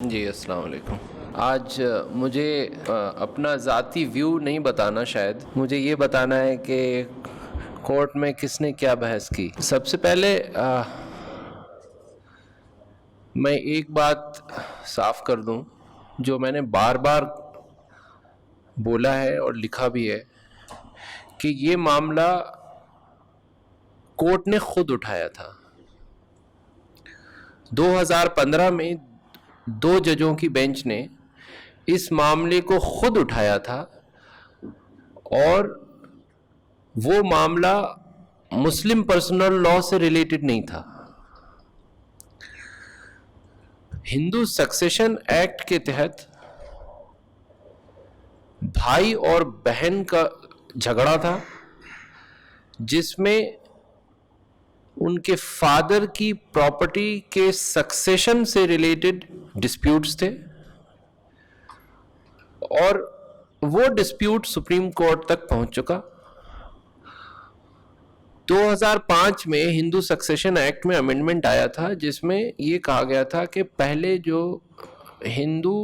جی السلام علیکم. آج مجھے اپنا ذاتی ویو نہیں بتانا، شاید مجھے یہ بتانا ہے کہ کورٹ میں کس نے کیا بحث کی. سب سے پہلے میں ایک بات صاف کر دوں جو میں نے بار بار بولا ہے اور لکھا بھی ہے کہ یہ معاملہ کورٹ نے خود اٹھایا تھا. 2015 میں 2 ججوں کی بینچ نے اس معاملے کو خود اٹھایا تھا، اور وہ معاملہ مسلم پرسنل لاء سے ریلیٹڈ نہیں تھا. ہندو سکسیشن ایکٹ کے تحت بھائی اور بہن کا جھگڑا تھا، جس میں ان کے فادر کی پراپرٹی کے سکسیشن سے ریلیٹڈ ڈسپیوٹس تھے، اور وہ ڈسپیوٹ سپریم کورٹ تک پہنچ چکا. 2005 میں ہندو سکسیشن ایکٹ میں امینڈمنٹ آیا تھا، جس میں یہ کہا گیا تھا کہ پہلے جو ہندو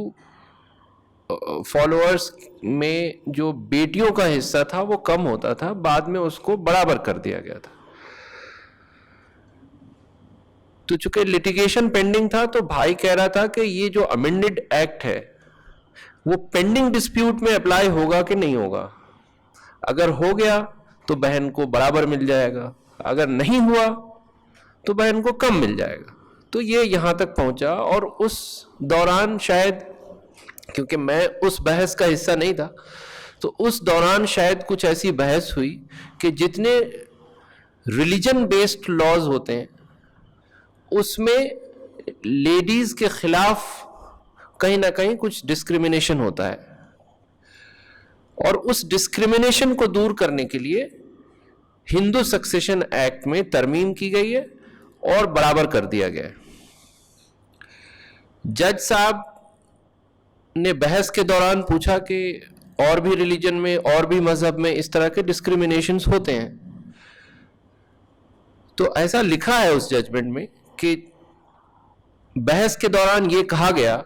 فالوورز میں جو بیٹیوں کا حصہ تھا وہ کم ہوتا تھا، بعد میں اس کو برابر کر دیا گیا تھا. تو چونکہ لٹیگیشن پینڈنگ تھا، تو بھائی کہہ رہا تھا کہ یہ جو امینڈڈ ایکٹ ہے وہ پینڈنگ ڈسپیوٹ میں اپلائی ہوگا کہ نہیں ہوگا. اگر ہو گیا تو بہن کو برابر مل جائے گا، اگر نہیں ہوا تو بہن کو کم مل جائے گا. تو یہ یہاں تک پہنچا، اور اس دوران شاید، کیونکہ میں اس بحث کا حصہ نہیں تھا، تو اس دوران شاید کچھ ایسی بحث ہوئی کہ جتنے ریلیجن بیسڈ لاز ہوتے ہیں اس میں لیڈیز کے خلاف کہیں نہ کہیں کچھ ڈسکریمنیشن ہوتا ہے، اور اس ڈسکریمنیشن کو دور کرنے کے لیے ہندو سکسیشن ایکٹ میں ترمیم کی گئی ہے اور برابر کر دیا گیا ہے. جج صاحب نے بحث کے دوران پوچھا کہ اور بھی ریلیجن میں اور بھی مذہب میں اس طرح کے ڈسکریمنیشنز ہوتے ہیں. تو ایسا لکھا ہے اس ججمنٹ میں کہ بحث کے دوران یہ کہا گیا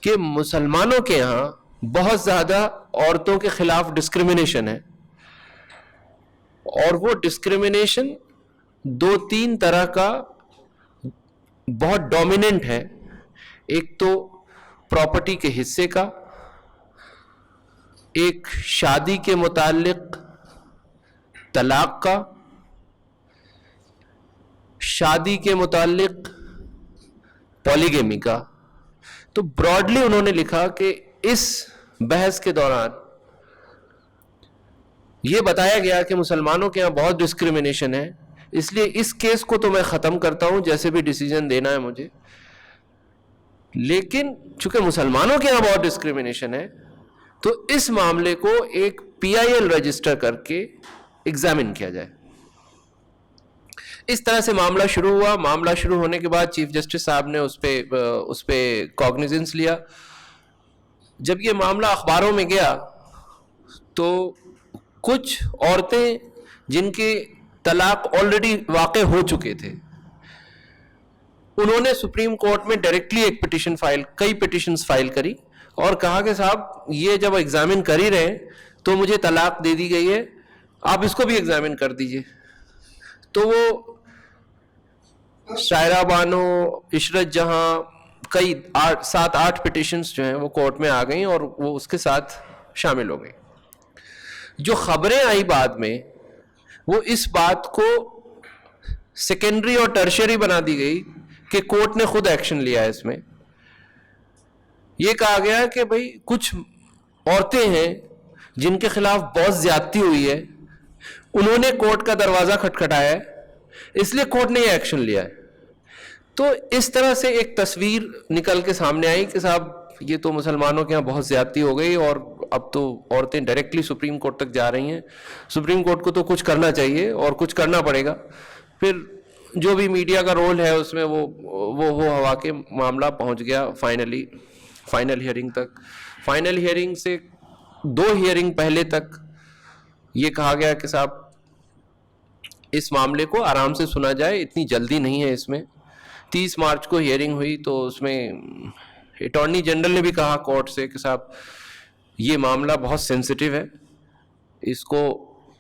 کہ مسلمانوں کے یہاں بہت زیادہ عورتوں کے خلاف ڈسکریمنیشن ہے، اور وہ ڈسکریمنیشن 2-3 طرح کا بہت ڈومیننٹ ہے. ایک تو پراپرٹی کے حصے کا، ایک شادی کے متعلق طلاق کا، شادی کے متعلق پولیگیمی کا. تو براڈلی انہوں نے لکھا کہ اس بحث کے دوران یہ بتایا گیا کہ مسلمانوں کے یہاں بہت ڈسکریمنیشن ہے، اس لیے اس کیس کو تو میں ختم کرتا ہوں جیسے بھی ڈیسیجن دینا ہے مجھے، لیکن چونکہ مسلمانوں کے یہاں بہت ڈسکریمنیشن ہے تو اس معاملے کو ایک PIL رجسٹر کر کے ایگزامن کیا جائے. اس طرح سے معاملہ شروع ہوا. معاملہ شروع ہونے کے بعد چیف جسٹس صاحب نے اس پہ کاگنیزنس لیا. جب یہ معاملہ اخباروں میں گیا تو کچھ عورتیں جن کے طلاق آلریڈی واقع ہو چکے تھے، انہوں نے سپریم کورٹ میں ڈائریکٹلی کئی پٹیشنز فائل کری اور کہا کہ صاحب یہ جب ایگزامن کر ہی رہے تو مجھے طلاق دے دی گئی ہے، آپ اس کو بھی ایگزامن کر دیجئے. تو وہ شائرہ بانو، عشرت جہاں، کئی 7-8 پٹیشنز جو ہیں وہ کورٹ میں آ گئیں اور وہ اس کے ساتھ شامل ہو گئی. جو خبریں آئی بعد میں وہ اس بات کو سیکنڈری اور ٹرشری بنا دی گئی کہ کورٹ نے خود ایکشن لیا ہے. اس میں یہ کہا گیا کہ بھئی کچھ عورتیں ہیں جن کے خلاف بہت زیادتی ہوئی ہے، انہوں نے کورٹ کا دروازہ کھٹکھٹایا ہے، اس لیے کورٹ نے یہ ایکشن لیا ہے. تو اس طرح سے ایک تصویر نکل کے سامنے آئی کہ صاحب یہ تو مسلمانوں کے یہاں بہت زیادتی ہو گئی، اور اب تو عورتیں ڈائریکٹلی سپریم کورٹ تک جا رہی ہیں. سپریم کورٹ کو تو کچھ کرنا چاہیے اور کچھ کرنا پڑے گا. پھر جو بھی میڈیا کا رول ہے اس میں وہ ہوا کہ معاملہ پہنچ گیا فائنل ہیئرنگ تک. فائنل ہیئرنگ سے 2 ہیئرنگ پہلے تک یہ کہا گیا کہ صاحب اس معاملے کو آرام سے سنا جائے، اتنی جلدی نہیں ہے اس میں. 30 مارچ کو ہیئرنگ ہوئی تو اس میں اٹارنی جنرل نے بھی کہا کورٹ سے کہ صاحب یہ معاملہ بہت سینسٹیو ہے, اس کو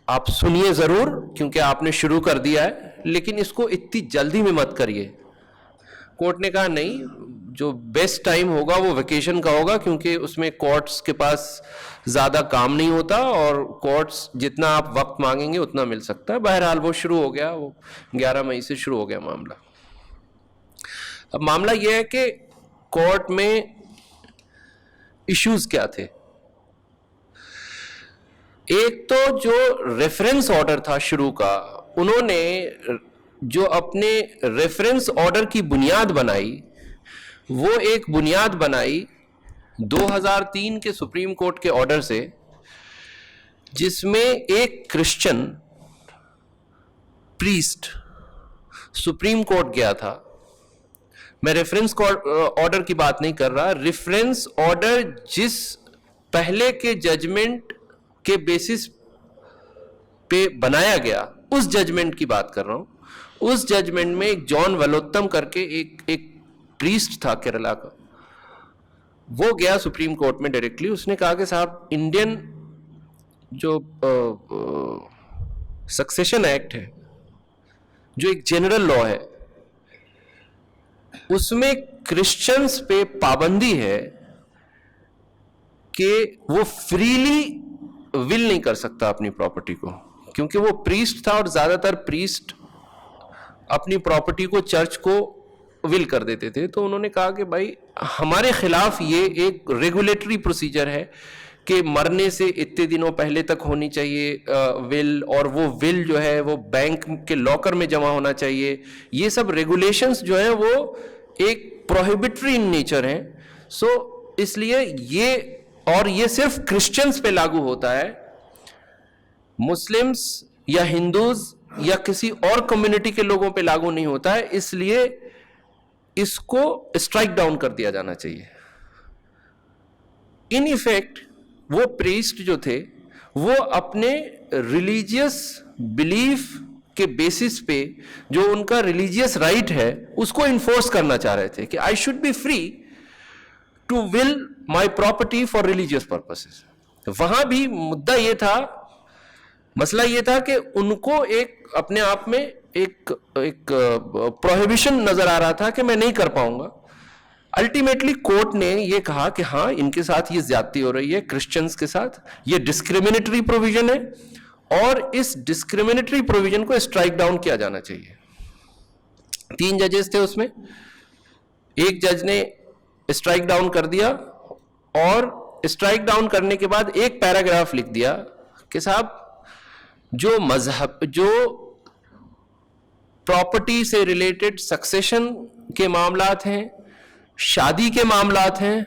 آپ سنیے ضرور کیونکہ آپ نے شروع کر دیا ہے, لیکن اس کو اتنی جلدی میں مت کریے. کورٹ نے کہا نہیں, جو بیسٹ ٹائم ہوگا وہ ویکیشن کا ہوگا, کیونکہ اس میں کورٹس کے پاس زیادہ کام نہیں ہوتا اور کورٹس جتنا آپ وقت مانگیں گے اتنا مل سکتا ہے. بہرحال وہ شروع ہو گیا, وہ 11 مئی سے شروع ہو گیا معاملہ. اب معاملہ یہ ہے کہ کورٹ میں ایشوز کیا تھے. ایک تو جو ریفرنس آرڈر تھا شروع کا, انہوں نے جو اپنے ریفرنس آرڈر کی بنیاد بنائی وہ ایک بنیاد بنائی 2003 کے سپریم کورٹ کے آرڈر سے, جس میں ایک کرسچن پریسٹ سپریم کورٹ گیا تھا. میں ریفرنس آرڈر کی بات نہیں کر رہا, ریفرنس آرڈر جس پہلے کے ججمنٹ کے بیسس پہ بنایا گیا اس ججمنٹ کی بات کر رہا ہوں. اس ججمنٹ میں ایک جان ولوتم کر کے ایک پریسٹ تھا کیرلا کا, وہ گیا سپریم کورٹ میں ڈائریکٹلی. اس نے کہا کہ صاحب انڈین جو سکسیشن ایکٹ ہے, جو ایک جنرل لا ہے, اس میں کرسچنز پہ پابندی ہے کہ وہ فریلی ول نہیں کر سکتا اپنی پراپرٹی کو, کیونکہ وہ پریسٹ تھا اور زیادہ تر پریسٹ اپنی پراپرٹی کو چرچ کو ول کر دیتے تھے. تو انہوں نے کہا کہ بھائی ہمارے خلاف یہ ایک ریگولیٹری پروسیجر ہے کہ مرنے سے اتنے دنوں پہلے تک ہونی چاہیے ول, اور وہ ول جو ہے وہ بینک کے لاکر میں جمع ہونا چاہیے. یہ سب ریگولیشنز جو ہیں وہ ایک پروہیبٹری ان نیچر ہیں. سو اس لیے یہ صرف کرسچنز پہ لاگو ہوتا ہے, مسلمز یا ہندوز یا کسی اور کمیونٹی کے لوگوں پہ لاگو نہیں ہوتا ہے. اس لیے اس کو اسٹرائک ڈاؤن کر دیا جانا چاہیے. ان ایفیکٹ وہ پریسٹ جو تھے وہ اپنے ریلیجیس بلیف کے بیسس پہ جو ان کا ریلیجیس رائٹ ہے اس کو انفورس کرنا چاہ رہے تھے کہ I should be free to will my property for religious purposes. وہاں بھی مدعا یہ تھا, مسئلہ یہ تھا کہ ان کو ایک اپنے آپ میں ایک پروہیبیشن نظر آ رہا تھا کہ میں نہیں کر پاؤں گا. الٹیمیٹلی کورٹ نے یہ کہا کہ ہاں ان کے ساتھ یہ زیادتی ہو رہی ہے, کرسچنز کے ساتھ یہ ڈسکریمنیٹری پروویژن ہے اور اس ڈسکریمنیٹری پروویژن کو اسٹرائک ڈاؤن کیا جانا چاہیے. 3 ججز تھے اس میں, ایک جج نے اسٹرائک ڈاؤن کر دیا اور اسٹرائک ڈاؤن کرنے کے بعد ایک پیراگراف لکھ دیا کہ صاحب جو پراپرٹی سے ریلیٹڈ سکسیشن کے معاملات ہیں, شادی کے معاملات ہیں,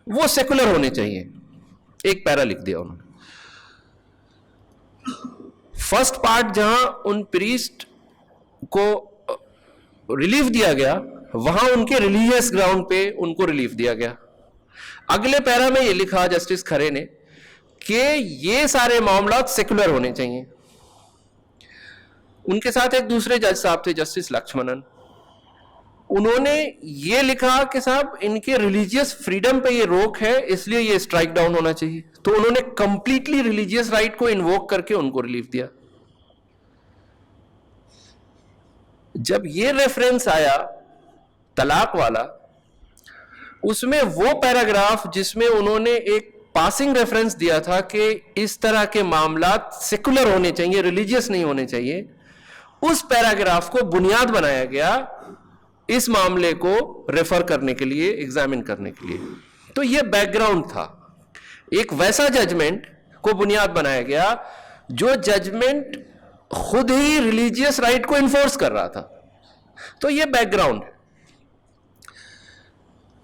وہ سیکولر ہونے چاہیے. ایک پیرا لکھ دیا انہوں نے. فرسٹ پارٹ جہاں ان پریسٹ کو ریلیف دیا گیا وہاں ان کے ریلیجیس گراؤنڈ پہ ان کو ریلیف دیا گیا. اگلے پیرا میں یہ لکھا جسٹس کھرے نے کہ یہ سارے معاملات سیکولر ہونے چاہیے. ان کے ساتھ ایک دوسرے جج صاحب تھے جسٹس لکشمنن, انہوں نے یہ لکھا کہ صاحب ان کے ریلیجیس فریڈم پہ یہ روک ہے اس لیے یہ اسٹرائک ڈاؤن ہونا چاہیے. تو انہوں نے کمپلیٹلی ریلیجیس رائٹ کو انووک کر کے ان کو ریلیف دیا. جب یہ ریفرنس آیا طلاق والا, اس میں وہ پیراگراف جس میں انہوں نے ایک پاسنگ ریفرنس دیا تھا کہ اس طرح کے معاملات سیکولر ہونے چاہیے, ریلیجیس نہیں ہونے چاہیے, اس پیراگراف کو بنیاد بنایا گیا اس معاملے کو ریفر کرنے کے لیے, ایگزامن کرنے کے لیے. تو یہ بیک گراؤنڈ تھا. ایک ویسا ججمنٹ کو بنیاد بنایا گیا جو ججمنٹ خود ہی ریلیجیس رائٹ کو انفورس کر رہا تھا. تو یہ بیک گراؤنڈ ہے.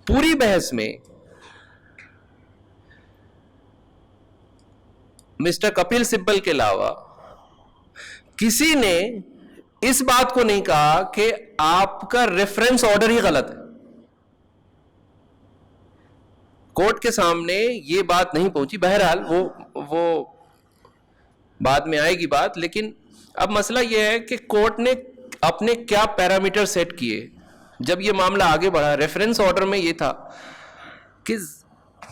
پوری بحث میں مسٹر کپل سبل کے علاوہ کسی نے اس بات کو نہیں کہا کہ آپ کا ریفرنس آرڈر ہی غلط ہے. کورٹ کے سامنے یہ بات نہیں پہنچی. بہرحال وہ بعد میں آئے گی بات, لیکن اب مسئلہ یہ ہے کہ کورٹ نے اپنے کیا پیرامیٹر سیٹ کیے جب یہ معاملہ آگے بڑھا. ریفرنس آرڈر میں یہ تھا کہ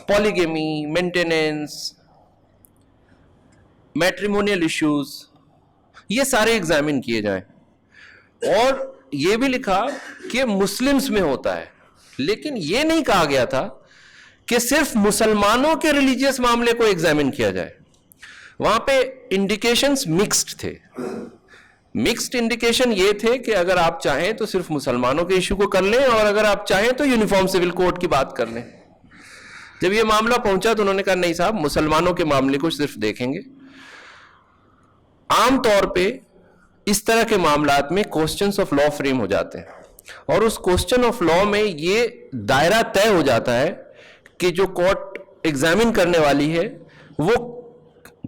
پالیگیمی, مینٹیننس, میٹریمونیل ایشوز, یہ سارے ایگزامن کیے جائیں. اور یہ بھی لکھا کہ مسلمز میں ہوتا ہے, لیکن یہ نہیں کہا گیا تھا کہ صرف مسلمانوں کے ریلیجیس معاملے کو ایگزامن کیا جائے. وہاں پہ انڈیکیشنز مکسڈ تھے. مکسڈ انڈیکیشن یہ تھے کہ اگر آپ چاہیں تو صرف مسلمانوں کے ایشو کو کر لیں, اور اگر آپ چاہیں تو یونیفارم سول کوڈ کی بات کر لیں. جب یہ معاملہ پہنچا تو انہوں نے کہا نہیں صاحب, مسلمانوں کے معاملے کو صرف دیکھیں گے. عام طور پہ اس طرح کے معاملات میں کوسچنز آف لا فریم ہو جاتے ہیں, اور اس کوسچن آف لا میں یہ دائرہ طے ہو جاتا ہے کہ جو کورٹ ایگزامن کرنے والی ہے وہ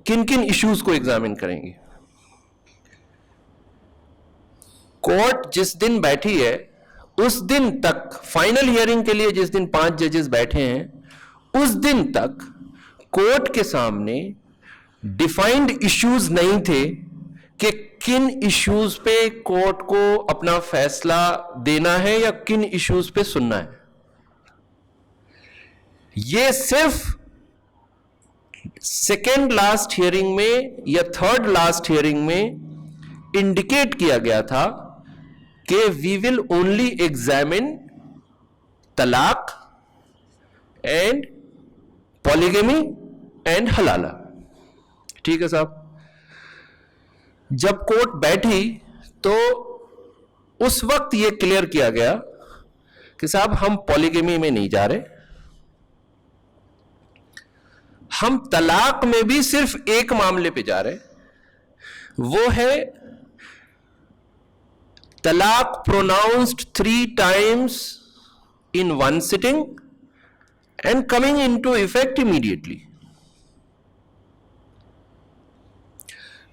کن کن ایشوز کو ایگزامن کریں گی. کورٹ جس دن بیٹھی ہے اس دن تک, فائنل ہیئرنگ کے لیے جس دن 5 ججز بیٹھے ہیں, اس دن تک کورٹ کے سامنے ڈیفائنڈ ایشوز نہیں تھے کہ کن ایشوز پہ کورٹ کو اپنا فیصلہ دینا ہے یا کن ایشوز پہ سننا ہے. یہ صرف سیکنڈ لاسٹ ہیئرنگ میں یا تھرڈ لاسٹ ہیئرنگ میں انڈیکیٹ کیا گیا تھا کہ وی ول اونلی ایگزامن طلاق اینڈ پالیگیمی اینڈ حلالہ. ٹھیک ہے صاحب. جب کورٹ بیٹھی تو اس وقت یہ کلیئر کیا گیا کہ صاحب ہم پالیگیمی میں نہیں جا رہے, ہم طلاق میں بھی صرف ایک معاملے پہ جا رہے, وہ ہے طلاق pronounced 3 times in one sitting and coming into effect immediately.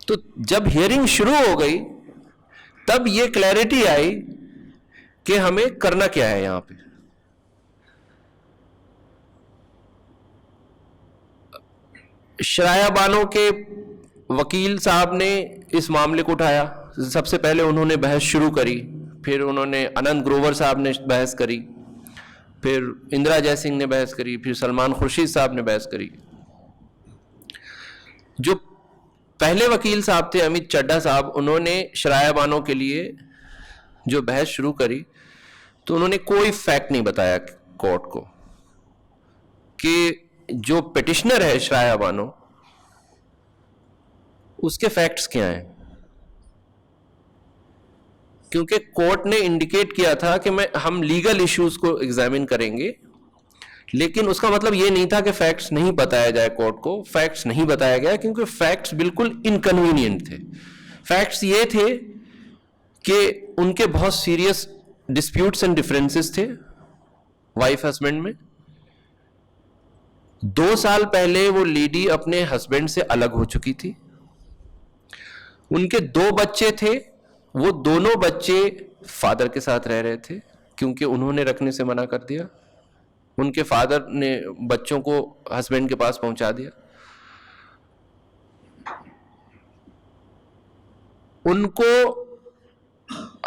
تو جب ہیئرنگ شروع ہو گئی تب یہ کلیئرٹی آئی کہ ہمیں کرنا کیا ہے. یہاں پہ شرائع بانوں کے وکیل صاحب نے اس معاملے کو اٹھایا. سب سے پہلے انہوں نے بحث شروع کری, پھر انہوں نے اننت گروور صاحب نے بحث کری, پھر اندرا جے سنگھ نے بحث کری, پھر سلمان خورشید صاحب نے بحث کری. جو پہلے وکیل صاحب تھے امیت چڈھا صاحب, انہوں نے شرائع بانوں کے لیے جو بحث شروع کری تو انہوں نے کوئی فیکٹ نہیں بتایا کورٹ کو کہ جو پٹیشنر ہے شرائع بانوں اس کے فیکٹس کیا ہیں, کیونکہ کورٹ نے انڈیکیٹ کیا تھا کہ ہم لیگل ایشوز کو ایگزامن کریں گے, لیکن اس کا مطلب یہ نہیں تھا کہ فیکٹس نہیں بتایا جائے کورٹ کو. فیکٹس نہیں بتایا گیا کیونکہ فیکٹس بالکل انکنوینئنٹ تھے. فیکٹس یہ تھے کہ ان کے بہت سیریس ڈسپیوٹس اینڈ ڈفرینسز تھے وائف ہسبینڈ میں. 2 سال پہلے وہ لیڈی اپنے ہسبینڈ سے الگ ہو چکی تھی. ان کے 2 بچے تھے, وہ دونوں بچے فادر کے ساتھ رہ رہے تھے کیونکہ انہوں نے رکھنے سے منع کر دیا. ان کے فادر نے بچوں کو ہسبینڈ کے پاس پہنچا دیا. ان کو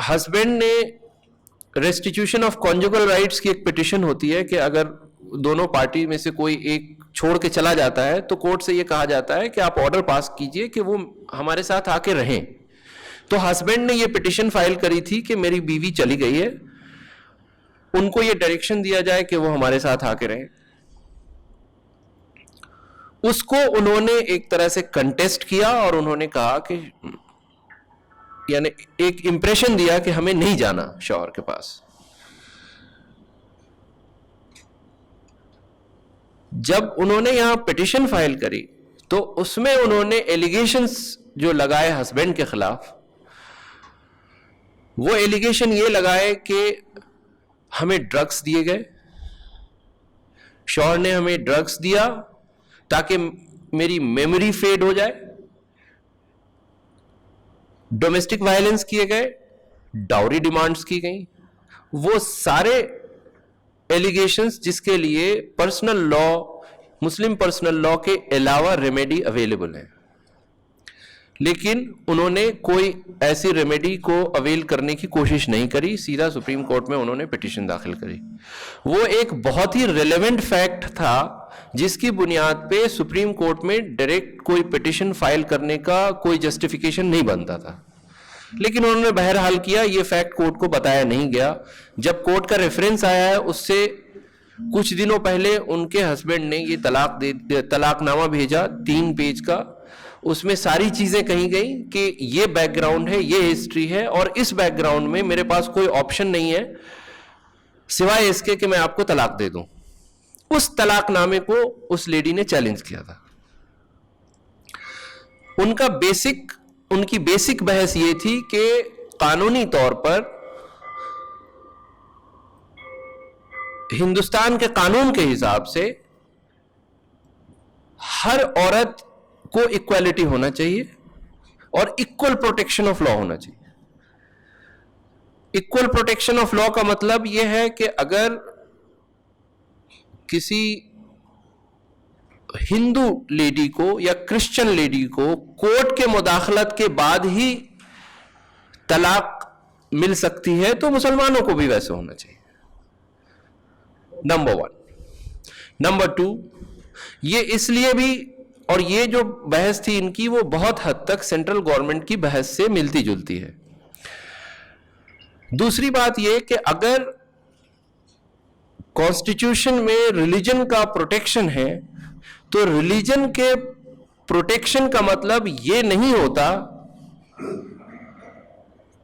ہسبینڈ نے ریسٹیٹیوشن آف کانجوگل رائٹس کی ایک پٹیشن ہوتی ہے کہ اگر دونوں پارٹی میں سے کوئی ایک چھوڑ کے چلا جاتا ہے تو کورٹ سے یہ کہا جاتا ہے کہ آپ آرڈر پاس کیجئے کہ وہ ہمارے ساتھ آ کے رہیں. تو ہسبینڈ نے یہ پٹیشن فائل کری تھی کہ میری بیوی چلی گئی ہے, ان کو یہ ڈائریکشن دیا جائے کہ وہ ہمارے ساتھ آ کے رہیں. اس کو انہوں نے ایک طرح سے کنٹیسٹ کیا اور انہوں نے کہا کہ یعنی ایک امپریشن دیا کہ ہمیں نہیں جانا شوہر کے پاس. جب انہوں نے یہاں پٹیشن فائل کری تو اس میں انہوں نے ایلیگیشنز جو لگائے ہسبینڈ کے خلاف, وہ ایلیگیشن یہ لگائے کہ ہمیں ڈرگس دیے گئے, شوہر نے ہمیں ڈرگس دیا تاکہ میری میموری فیڈ ہو جائے, ڈومیسٹک وائلنس کیے گئے, ڈاوری ڈیمانڈز کی گئیں. وہ سارے ایلیگیشنز جس کے لیے پرسنل لا, مسلم پرسنل لا کے علاوہ ریمیڈی اویلیبل ہے. لیکن انہوں نے کوئی ایسی ریمیڈی کو اویل کرنے کی کوشش نہیں کری, سیدھا سپریم کورٹ میں انہوں نے پٹیشن داخل کری. وہ ایک بہت ہی ریلیونٹ فیکٹ تھا جس کی بنیاد پہ سپریم کورٹ میں ڈائریکٹ کوئی پٹیشن فائل کرنے کا کوئی جسٹیفیکیشن نہیں بنتا تھا, لیکن انہوں نے بہرحال کیا. یہ فیکٹ کورٹ کو بتایا نہیں گیا. جب کورٹ کا ریفرنس آیا ہے اس سے کچھ دنوں پہلے ان کے ہسبینڈ نے یہ طلاق نامہ بھیجا 3 پیج کا, اس میں ساری چیزیں کہی گئی کہ یہ بیک گراؤنڈ ہے, یہ ہسٹری ہے, اور اس بیک گراؤنڈ میں میرے پاس کوئی آپشن نہیں ہے سوائے اس کے کہ میں آپ کو طلاق دے دوں. اس طلاق نامے کو اس لیڈی نے چیلنج کیا تھا. ان کی بیسک بحث یہ تھی کہ قانونی طور پر ہندوستان کے قانون کے حساب سے ہر عورت کو ایکویلٹی ہونا چاہیے اور ایکول پروٹیکشن آف لا ہونا چاہیے. ایکول پروٹیکشن آف لا کا مطلب یہ ہے کہ اگر کسی ہندو لیڈی کو یا کرسچن لیڈی کو کورٹ کے مداخلت کے بعد ہی طلاق مل سکتی ہے تو مسلمانوں کو بھی ویسے ہونا چاہیے. نمبر 1. نمبر 2, یہ اس لیے بھی, اور یہ جو بحث تھی ان کی وہ بہت حد تک سینٹرل گورنمنٹ کی بحث سے ملتی جلتی ہے. دوسری بات یہ کہ اگر کانسٹیٹیوشن میں ریلیجن کا پروٹیکشن ہے تو ریلیجن کے پروٹیکشن کا مطلب یہ نہیں ہوتا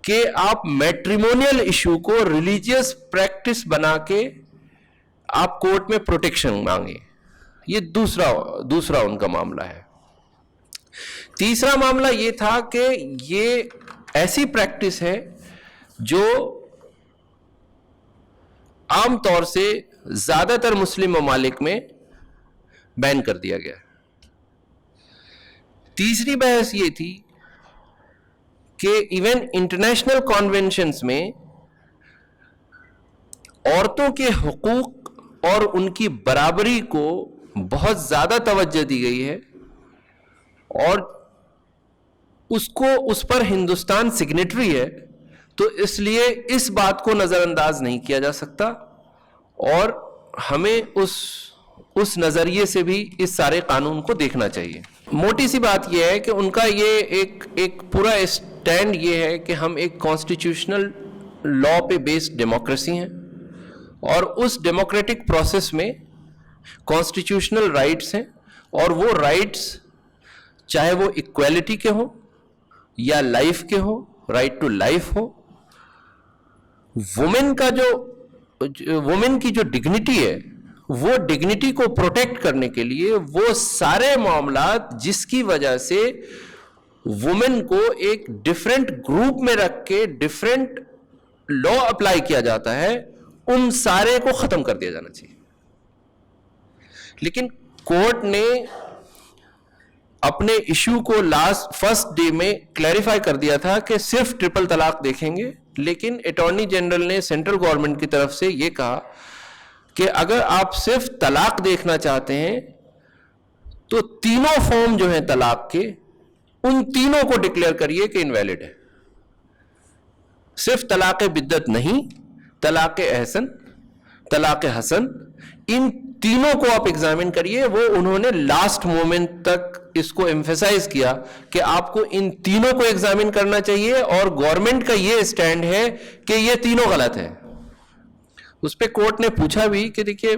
کہ آپ میٹریمونیل ایشو کو ریلیجیس پریکٹس بنا کے آپ کورٹ میں پروٹیکشن مانگیں. یہ دوسرا ان کا معاملہ ہے. تیسرا معاملہ یہ تھا کہ یہ ایسی پریکٹس ہے جو عام طور سے زیادہ تر مسلم ممالک میں بین کر دیا گیا. تیسری بحث یہ تھی کہ ایون انٹرنیشنل کنونشنز میں عورتوں کے حقوق اور ان کی برابری کو بہت زیادہ توجہ دی گئی ہے, اور اس پر ہندوستان سگنیٹری ہے, تو اس لیے اس بات کو نظر انداز نہیں کیا جا سکتا, اور ہمیں اس نظریے سے بھی اس سارے قانون کو دیکھنا چاہیے. موٹی سی بات یہ ہے کہ ان کا یہ ایک پورا اسٹینڈ یہ ہے کہ ہم ایک کانسٹیٹیوشنل لا پہ بیسڈ ڈیموکریسی ہیں, اور اس ڈیموکریٹک پروسیس میں کانسٹیٹیوشنل رائٹس ہیں, اور وہ رائٹس چاہے وہ ایکویلٹی کے ہوں یا لائف کے ہوں, رائٹ ٹو لائف ہو, وومن کی جو ڈگنیٹی ہے وہ ڈگنیٹی کو پروٹیکٹ کرنے کے لیے وہ سارے معاملات جس کی وجہ سے وومن کو ایک ڈفرینٹ گروپ میں رکھ کے ڈفرینٹ لا اپلائی کیا جاتا ہے, ان سارے کو ختم کر دیا جانا چاہیے. لیکن کورٹ نے اپنے ایشو کو فرسٹ ڈے میں کلیریفائی کر دیا تھا کہ صرف ٹرپل طلاق دیکھیں گے, لیکن اٹارنی جنرل نے سینٹرل گورنمنٹ کی طرف سے یہ کہا کہ اگر آپ صرف طلاق دیکھنا چاہتے ہیں تو تینوں فارم جو ہیں طلاق کے, ان تینوں کو ڈکلیئر کریے کہ انویلڈ ہے. صرف طلاق بدعت نہیں, طلاق احسن, طلاق حسن, ان تینوں کو آپ ایگزامن کریے. وہ انہوں نے لاسٹ مومنٹ تک اس کو ایمفیسائز کیا کہ آپ کو ان تینوں کو ایگزامن کرنا چاہیے, اور گورنمنٹ کا یہ اسٹینڈ ہے کہ یہ تینوں غلط ہے. اس پہ کورٹ نے پوچھا بھی کہ دیکھیے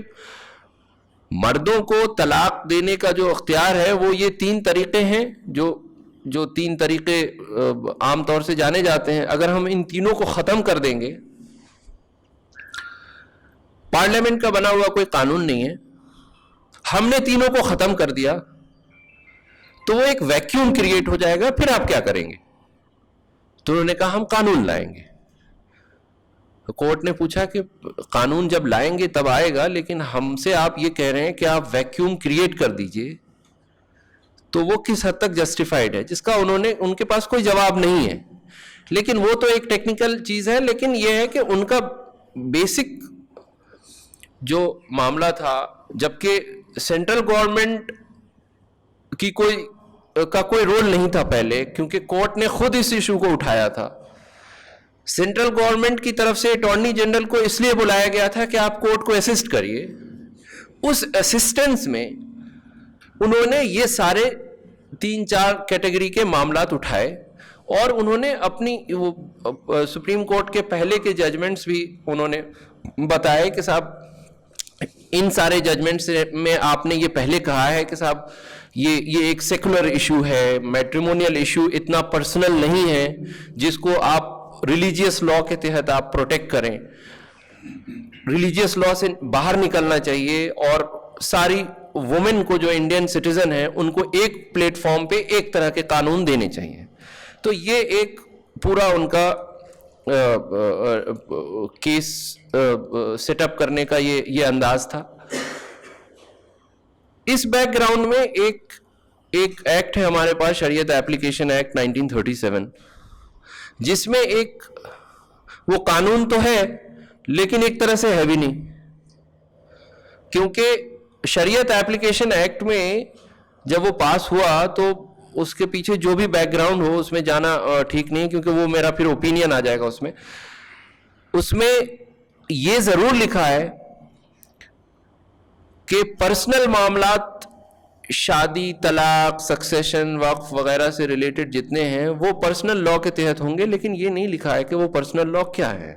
مردوں کو طلاق دینے کا جو اختیار ہے وہ یہ 3 طریقے ہیں جو 3 طریقے عام طور سے جانے جاتے ہیں. اگر ہم ان تینوں کو ختم کر دیں گے, پارلیمنٹ کا بنا ہوا کوئی قانون نہیں ہے, ہم نے تینوں کو ختم کر دیا تو وہ ایک ویکیوم کریٹ ہو جائے گا, پھر آپ کیا کریں گے؟ تو انہوں نے کہا ہم قانون لائیں گے. کورٹ نے پوچھا کہ قانون جب لائیں گے تب آئے گا, لیکن ہم سے آپ یہ کہہ رہے ہیں کہ آپ ویکیوم کریٹ کر دیجئے, تو وہ کس حد تک جسٹیفائڈ ہے؟ جس کا ان کے پاس کوئی جواب نہیں ہے. لیکن وہ تو ایک ٹیکنیکل چیز ہے, لیکن یہ ہے کہ ان کا بیسک جو معاملہ تھا, جبکہ سینٹرل گورنمنٹ کی کوئی کا کوئی رول نہیں تھا پہلے, کیونکہ کورٹ نے خود اس ایشو کو اٹھایا تھا. سینٹرل گورنمنٹ کی طرف سے اٹارنی جنرل کو اس لیے بلایا گیا تھا کہ آپ کورٹ کو اسسٹ کریے. اس اسسٹنس میں انہوں نے یہ سارے 3-4 کیٹیگری کے معاملات اٹھائے, اور انہوں نے اپنی سپریم کورٹ کے پہلے کے ججمنٹس بھی انہوں نے بتائے کہ صاحب ان سارے ججمنٹس میں آپ نے یہ پہلے کہا ہے کہ صاحب یہ ایک سیکولر ایشو ہے, میٹریمونیل ایشو اتنا پرسنل نہیں ہے جس کو آپ ریلیجیس لا کے تحت آپ پروٹیکٹ کریں. ریلیجیس لا سے باہر نکلنا چاہیے, اور ساری وومن کو جو انڈین سٹیزن ہیں ان کو ایک پلیٹ فارم پہ ایک طرح کے قانون دینے چاہیے. تو یہ ایک پورا ان کا کیس سیٹ اپ کرنے کا یہ انداز تھا. اس بیک گراؤنڈ میں ایک ایکٹ ہے ہمارے پاس, شریعت ایپلیکیشن ایکٹ 1937, جس میں ایک وہ قانون تو ہے لیکن ایک طرح سے ہے بھی نہیں, کیونکہ شریعت ایپلیکیشن ایکٹ میں جب وہ پاس ہوا تو اس کے پیچھے جو بھی بیک گراؤنڈ ہو اس میں جانا ٹھیک نہیں, کیونکہ وہ میرا پھر اوپینین آ جائے گا. اس میں یہ ضرور لکھا ہے کہ پرسنل معاملات, شادی, طلاق, سکسیشن, وقف وغیرہ سے ریلیٹڈ جتنے ہیں وہ پرسنل لا کے تحت ہوں گے, لیکن یہ نہیں لکھا ہے کہ وہ پرسنل لا کیا ہے.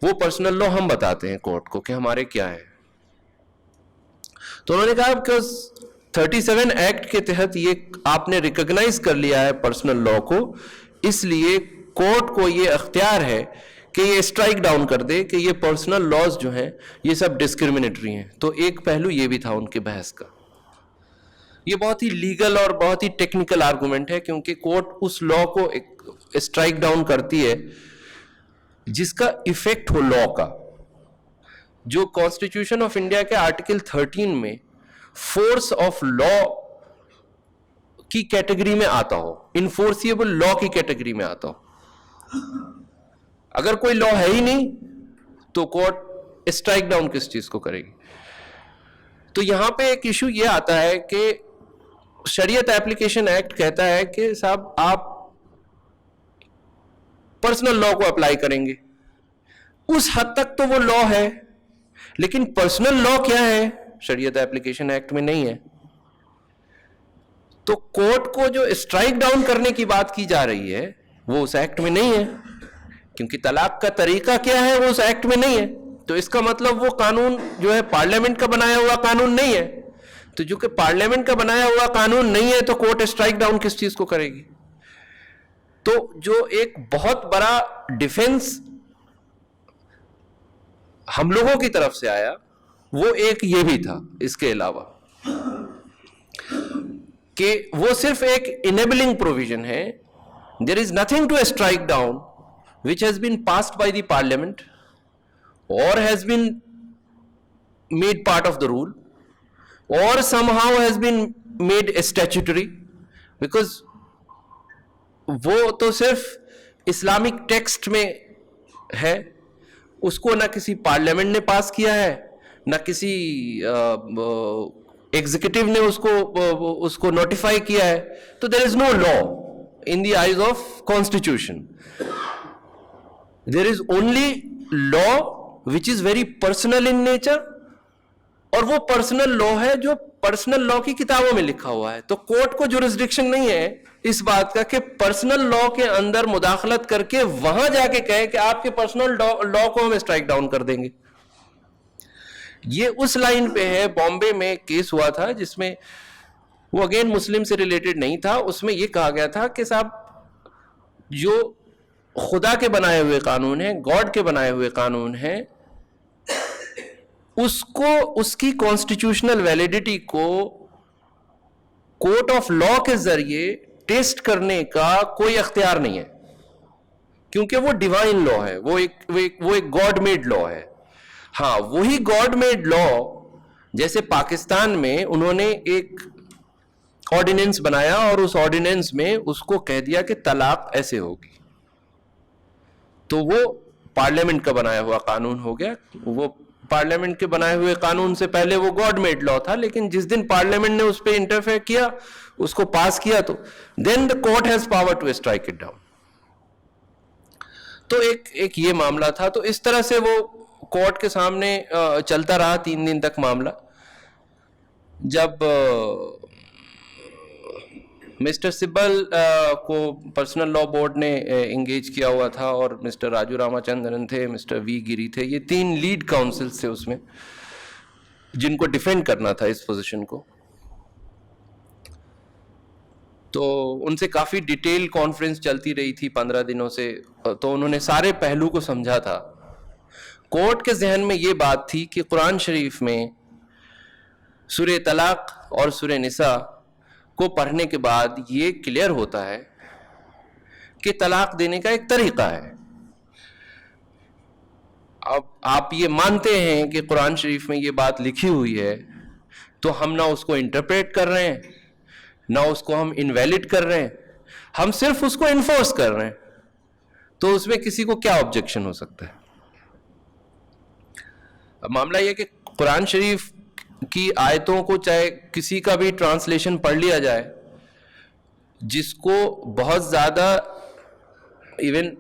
وہ پرسنل لا ہم بتاتے ہیں کورٹ کو کہ ہمارے کیا ہے. تو انہوں نے کہا کہ 37 ایکٹ کے تحت یہ آپ نے ریکگنائز کر لیا ہے پرسنل لا کو, اس لیے کورٹ کو یہ اختیار ہے کہ یہ اسٹرائک ڈاؤن کر دے کہ یہ پرسنل لاز جو ہیں یہ سب ڈسکریمنیٹری ہیں. تو ایک پہلو یہ بھی تھا ان کے بحث کا. یہ بہت ہی لیگل اور بہت ہی ٹیکنیکل آرگومنٹ ہے, کیونکہ کورٹ اس لا کو اسٹرائک ڈاؤن کرتی ہے جس کا ایفیکٹ ہو لا کا. جو کانسٹیٹیوشن آف انڈیا کے آرٹیکل 13 میں فورس آف لا کی کیٹیگری میں آتا ہو, انفورسیبل لا کی کیٹیگری میں آتا ہو. اگر کوئی لا ہے ہی نہیں تو کورٹ اسٹرائک ڈاؤن کس چیز کو کرے گی. تو یہاں پہ ایک ایشو یہ آتا ہے کہ شریعت ایپلیکیشن ایکٹ کہتا ہے کہ صاحب آپ پرسنل لا کو اپلائی کریں گے, اس حد تک تو وہ لا ہے, لیکن پرسنل لا کیا ہے شریعت ایپلیکیشن ایکٹ میں نہیں ہے. تو کورٹ کو جو اسٹرائک ڈاؤن کرنے کی بات کی جا رہی ہے وہ اس ایکٹ میں نہیں ہے, کیونکہ طلاق کا طریقہ کیا ہے وہ اس ایکٹ میں نہیں ہے. تو اس کا مطلب وہ قانون جو ہے پارلیمنٹ کا بنایا ہوا قانون نہیں ہے. تو جو کہ پارلیمنٹ کا بنایا ہوا قانون نہیں ہے تو کورٹ اسٹرائک ڈاؤن کس چیز کو کرے گی. تو جو ایک بہت بڑا ڈیفنس ہم لوگوں کی طرف سے آیا وہ ایک یہ بھی تھا, اس کے علاوہ کہ وہ صرف ایک انیبلنگ پروویژن ہے. there is nothing to strike down which has been passed by the parliament or has been made part of the rule or somehow has been made statutory, because وہ تو صرف اسلامک ٹیکسٹ میں ہے, اس کو نہ کسی parliament نے پاس کیا ہے نہ کسی ایگزیکٹو نے اس کو نوٹیفائی کیا ہے. تو there is no law in the eyes of constitution. There is only law which is very personal in nature, اور وہ پرسنل لا ہے جو پرسنل لا کی کتابوں میں لکھا ہوا ہے. تو کورٹ کو جورسڈکشن نہیں ہے اس بات کا کہ پرسنل لا کے اندر مداخلت کر کے وہاں جا کے کہے کہ آپ کے پرسنل لا کو ہم اسٹرائک ڈاؤن کر دیں گے. یہ اس لائن پہ ہے. بامبے میں کیس ہوا تھا جس میں وہ اگین مسلم سے ریلیٹڈ نہیں تھا. اس میں یہ کہا گیا تھا کہ صاحب جو خدا کے بنائے ہوئے قانون ہیں, گاڈ کے بنائے ہوئے قانون ہیں, اس کو اس کی کانسٹیٹیوشنل ویلیڈیٹی کو کورٹ آف لا کے ذریعے ٹیسٹ کرنے کا کوئی اختیار نہیں ہے, کیونکہ وہ ڈیوائن لا ہے, وہ ایک گاڈ میڈ لا ہے. ہاں وہی گاڈ میڈ لا جیسے پاکستان میں انہوں نے ایک آرڈیننس بنایا اور اس آرڈیننس میں اس کو کہہ دیا کہ طلاق ایسے ہوگی, تو وہ پارلیمنٹ کا بنایا ہوا قانون ہو گیا, وہ پارلیمنٹ کے بنائے ہوئے قانون سے پہلے وہ گاڈ میڈ لا تھا, لیکن جس دن پارلیمنٹ نے اس پہ انٹرفیئر کیا, اس کو پاس کیا, تو then the court has power to strike it down. تو ایک یہ معاملہ تھا. تو اس طرح سے وہ کورٹ کے سامنے چلتا رہا 3 دن تک معاملہ. جب مسٹر سبل کو پرسنل لا بورڈ نے انگیج کیا ہوا تھا, اور مسٹر راجو راما چندرن تھے, مسٹر وی گیری تھے, یہ 3 لیڈ کاؤنسلز تھے اس میں جن کو ڈیفینڈ کرنا تھا اس پوزیشن کو. تو ان سے کافی ڈیٹیل کانفرنس چلتی رہی تھی 15 دنوں سے. تو انہوں نے سارے پہلو کو سمجھا تھا. کورٹ کے ذہن میں یہ بات تھی کہ قرآن شریف میں سورہ طلاق اور سورہ نساء کو پڑھنے کے بعد یہ کلیئر ہوتا ہے کہ طلاق دینے کا ایک طریقہ ہے. اب آپ یہ مانتے ہیں کہ قرآن شریف میں یہ بات لکھی ہوئی ہے, تو ہم نہ اس کو انٹرپریٹ کر رہے ہیں, نہ اس کو ہم انویلڈ کر رہے ہیں, ہم صرف اس کو انفورس کر رہے ہیں. تو اس میں کسی کو کیا آبجیکشن ہو سکتا ہے؟ اب معاملہ یہ کہ قرآن شریف کی آیتوں کو چاہے کسی کا بھی ٹرانسلیشن پڑھ لیا جائے, جس کو بہت زیادہ, ایون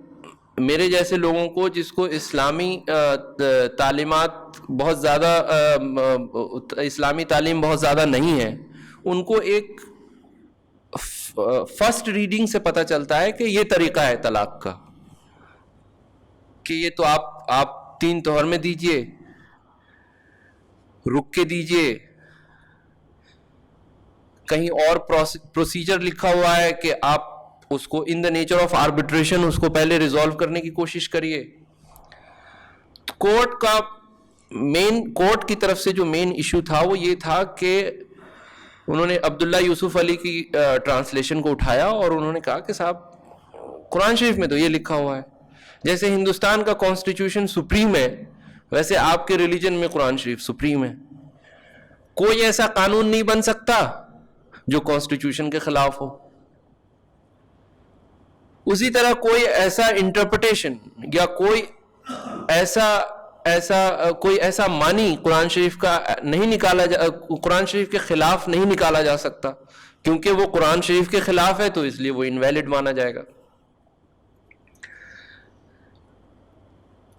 میرے جیسے لوگوں کو جس کو اسلامی تعلیمات بہت زیادہ, اسلامی تعلیم بہت زیادہ نہیں ہے, ان کو ایک فرسٹ ریڈنگ سے پتہ چلتا ہے کہ یہ طریقہ ہے طلاق کا, کہ یہ تو آپ 3 طہر میں دیجئے, رک کے دیجئے, کہیں اور پروسیجر لکھا ہوا ہے کہ آپ اس کو ان دا نیچر آف آربیٹریشن اس کو پہلے ریزالو کرنے کی کوشش کریے. کورٹ کی طرف سے جو مین ایشو تھا وہ یہ تھا کہ انہوں نے عبداللہ یوسف علی کی ٹرانسلیشن کو اٹھایا, اور انہوں نے کہا کہ صاحب قرآن شریف میں تو یہ لکھا ہوا ہے, جیسے ہندوستان کا کانسٹیٹیوشن سپریم ہے, ویسے آپ کے ریلیجن میں قرآن شریف سپریم ہے. کوئی ایسا قانون نہیں بن سکتا جو کانسٹیٹیوشن کے خلاف ہو. اسی طرح کوئی ایسا انٹرپریٹیشن یا کوئی ایسا معنی قرآن شریف کا نہیں نکالا قرآن شریف کے خلاف نہیں نکالا جا سکتا, کیونکہ وہ قرآن شریف کے خلاف ہے, تو اس لیے وہ انویلڈ مانا جائے گا.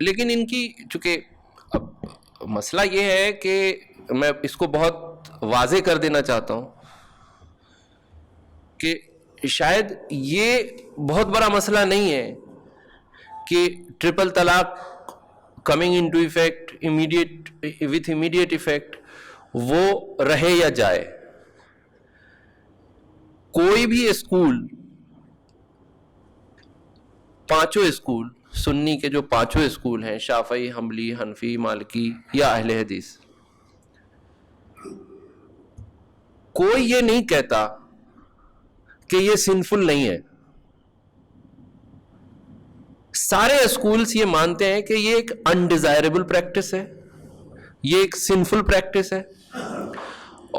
لیکن ان کی چونکہ اب مسئلہ یہ ہے کہ میں اس کو بہت واضح کر دینا چاہتا ہوں کہ شاید یہ بہت بڑا مسئلہ نہیں ہے کہ triple talaq coming into effect with immediate effect وہ رہے یا جائے. کوئی بھی اسکول, 5 اسکول, سنی کے جو 5 اسکول ہیں, شافعی, حنبلی, حنفی, مالکی یا اہل حدیث, کوئی یہ نہیں کہتا کہ یہ سنفل نہیں ہے. سارے اسکولز یہ مانتے ہیں کہ یہ ایک انڈیزائربل پریکٹس ہے, یہ ایک سنفل پریکٹس ہے,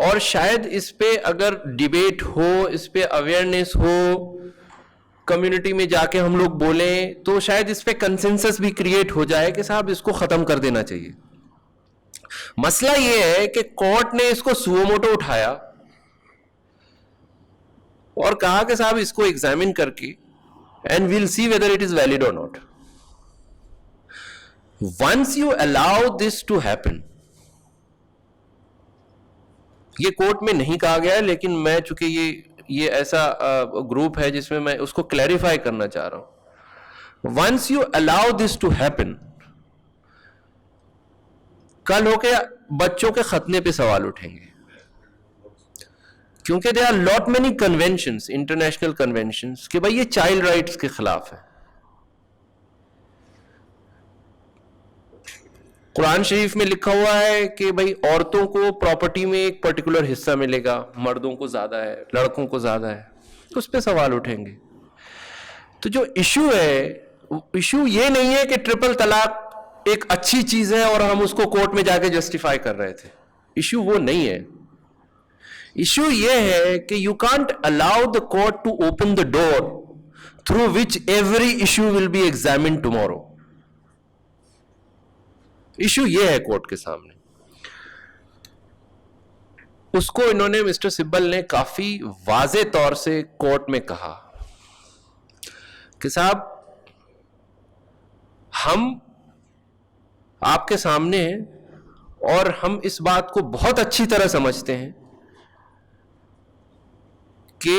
اور شاید اس پہ اگر ڈیبیٹ ہو, اس پہ اویئرنیس ہو, کمیونٹی میں جا کے ہم لوگ بولیں, تو شاید اس پہ کنسنسس بھی کریٹ ہو جائے کہ صاحب اس کو ختم کر دینا چاہیے. مسئلہ یہ ہے کہ کورٹ نے اس کو سو موٹو اٹھایا اور کہا کہ صاحب اس کو ایگزامن کر کے and we'll see whether it is valid or not. Once you allow this to happen, یہ کورٹ میں نہیں کہا گیا ہے, لیکن میں چونکہ یہ ایسا گروپ ہے جس میں میں اس کو کلیریفائی کرنا چاہ رہا ہوں. Once you allow this to happen, کل ہو کے بچوں کے ختنے پہ سوال اٹھیں گے, کیونکہ there are lot many conventions, international conventions, کہ بھائی یہ چائلڈ رائٹس کے خلاف ہے. قرآن شریف میں لکھا ہوا ہے کہ بھائی عورتوں کو پراپرٹی میں ایک پرٹیکولر حصہ ملے گا, مردوں کو زیادہ ہے, لڑکوں کو زیادہ ہے, اس پہ سوال اٹھیں گے. تو جو ایشو ہے, ایشو یہ نہیں ہے کہ ٹرپل طلاق ایک اچھی چیز ہے اور ہم اس کو کورٹ میں جا کے جسٹیفائی کر رہے تھے. ایشو وہ نہیں ہے. ایشو یہ ہے کہ you can't allow the court to open the door through which every issue will be examined tomorrow. Issue یہ ہے کورٹ کے سامنے. اس کو انہوں نے مسٹر سبل نے کافی واضح طور سے کورٹ میں کہا کہ صاحب ہم آپ کے سامنے ہیں اور ہم اس بات کو بہت اچھی طرح سمجھتے ہیں کہ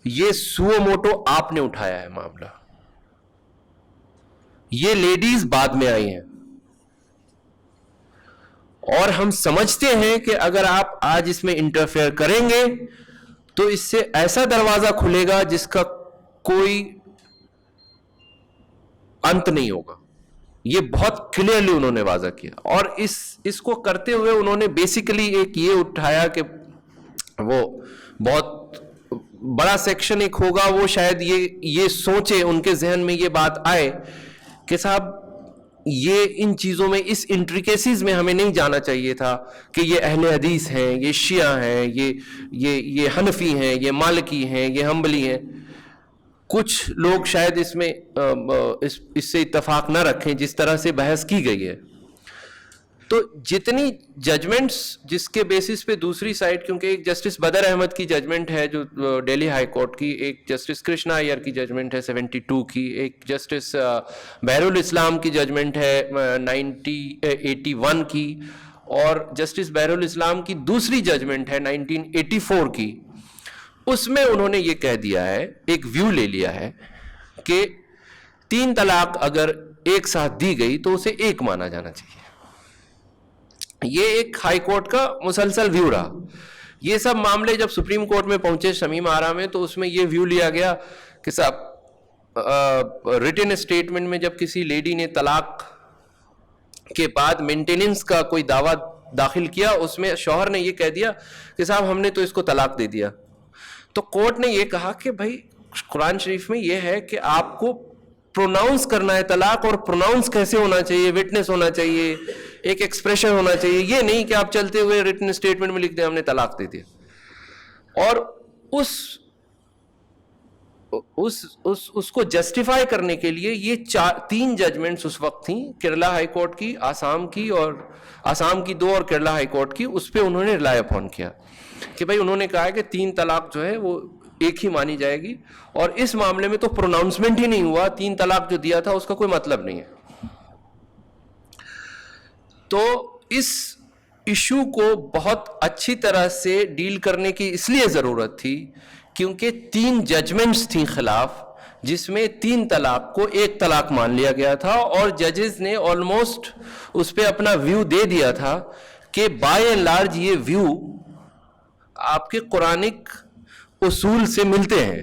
یہ سو موٹو آپ نے اٹھایا ہے معاملہ, یہ لیڈیز بعد میں آئی ہیں, اور ہم سمجھتے ہیں کہ اگر آپ آج اس میں انٹرفیئر کریں گے تو اس سے ایسا دروازہ کھلے گا جس کا کوئی انت نہیں ہوگا. یہ بہت کلیئرلی انہوں نے واضح کیا, اور اس کو کرتے ہوئے انہوں نے بیسیکلی ایک یہ اٹھایا کہ وہ بہت بڑا سیکشن ایک ہوگا, وہ شاید یہ سوچے, ان کے ذہن میں یہ بات آئے کہ صاحب یہ ان چیزوں میں, اس انٹریکیسیز میں ہمیں نہیں جانا چاہیے تھا کہ یہ اہل حدیث ہیں, یہ شیعہ ہیں, یہ حنفی ہیں, یہ مالکی ہیں, یہ حنبلی ہیں. کچھ لوگ شاید اس میں اس سے اتفاق نہ رکھیں جس طرح سے بحث کی گئی ہے. تو جتنی ججمنٹس جس کے بیسس پہ دوسری سائڈ, کیونکہ ایک جسٹس بدر احمد کی ججمنٹ ہے جو ڈیلی ہائی کورٹ کی, ایک جسٹس کرشنا ایئر کی ججمنٹ ہے 72 کی, ایک جسٹس بہر الاسلام کی ججمنٹ ہے 81 کی, اور جسٹس بہر الاسلام کی دوسری ججمنٹ ہے 1984 کی. اس میں انہوں نے یہ کہہ دیا ہے, ایک ویو لے لیا ہے کہ 3 طلاق اگر ایک ساتھ دی گئی تو اسے ایک مانا جانا چاہیے. یہ ایک ہائی کورٹ کا مسلسل ویو رہا. یہ سب معاملے جب سپریم کورٹ میں پہنچے شمیم آرا میں, تو اس میں یہ ویو لیا گیا کہ صاحب ریٹن اسٹیٹمنٹ میں جب کسی لیڈی نے طلاق کے بعد مینٹیننس کا کوئی دعویٰ داخل کیا, اس میں شوہر نے یہ کہہ دیا کہ صاحب ہم نے تو اس کو طلاق دے دیا. تو کورٹ نے یہ کہا کہ بھائی قرآن شریف میں یہ ہے کہ آپ کو پروناؤنس کرنا ہے طلاق, اور پروناؤنس کیسے ہونا چاہیے, وٹنس ہونا چاہیے, ایک ایکسپریشن ہونا چاہیے, یہ نہیں کہ آپ چلتے ہوئے ریٹن اسٹیٹمنٹ میں لکھ دیں ہم نے طلاق دے دیا. اور اس کو جسٹیفائی کرنے کے لیے یہ 3 ججمنٹس اس وقت تھیں, کیرلا ہائی کورٹ کی, آسام کی, اور آسام کی 2 اور کیرلا ہائی کورٹ کی. اس پہ انہوں نے ریلائی اپون کیا کہ بھائی انہوں نے کہا ہے کہ 3 طلاق جو ہے وہ ایک ہی مانی جائے گی, اور اس معاملے میں تو پروناؤنسمنٹ ہی نہیں ہوا, 3 طلاق جو دیا تھا اس کا کوئی مطلب نہیں ہے. تو اس ایشو کو بہت اچھی طرح سے ڈیل کرنے کی اس لیے ضرورت تھی کیونکہ 3 ججمنٹس تھیں خلاف, جس میں 3 طلاق کو ایک طلاق مان لیا گیا تھا, اور ججز نے آلموسٹ اس پہ اپنا ویو دے دیا تھا کہ بائی اینڈ لارج یہ ویو آپ کے قرآنک اصول سے ملتے ہیں.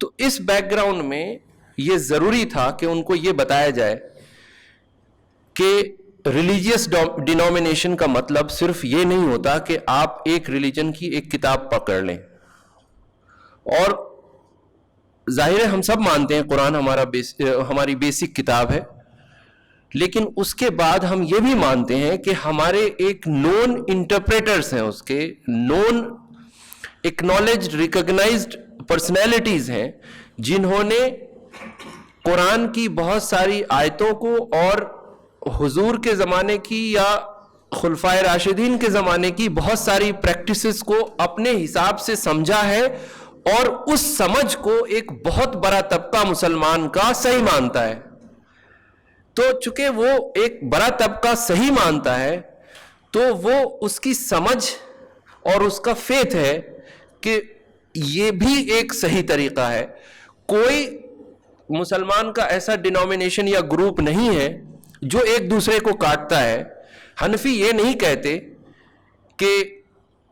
تو اس بیک گراؤنڈ میں یہ ضروری تھا کہ ان کو یہ بتایا جائے کہ ریلیجیس ڈینومینیشن کا مطلب صرف یہ نہیں ہوتا کہ آپ ایک ریلیجن کی ایک کتاب پکڑ لیں. اور ظاہر ہے ہم سب مانتے ہیں قرآن ہماری بیسک کتاب ہے, لیکن اس کے بعد ہم یہ بھی مانتے ہیں کہ ہمارے ایک نون انٹرپریٹرز ہیں, اس کے نون ایکنالجڈ ریکگنائزڈ پرسنالٹیز ہیں جنہوں نے قرآن کی بہت ساری آیتوں کو اور حضور کے زمانے کی یا خلفائے راشدین کے زمانے کی بہت ساری پریکٹسز کو اپنے حساب سے سمجھا ہے, اور اس سمجھ کو ایک بہت بڑا طبقہ مسلمان کا صحیح مانتا ہے. تو چونکہ وہ ایک بڑا طبقہ صحیح مانتا ہے تو وہ اس کی سمجھ اور اس کا فیتھ ہے کہ یہ بھی ایک صحیح طریقہ ہے. کوئی مسلمان کا ایسا ڈینومینیشن یا گروپ نہیں ہے جو ایک دوسرے کو کاٹتا ہے. حنفی یہ نہیں کہتے کہ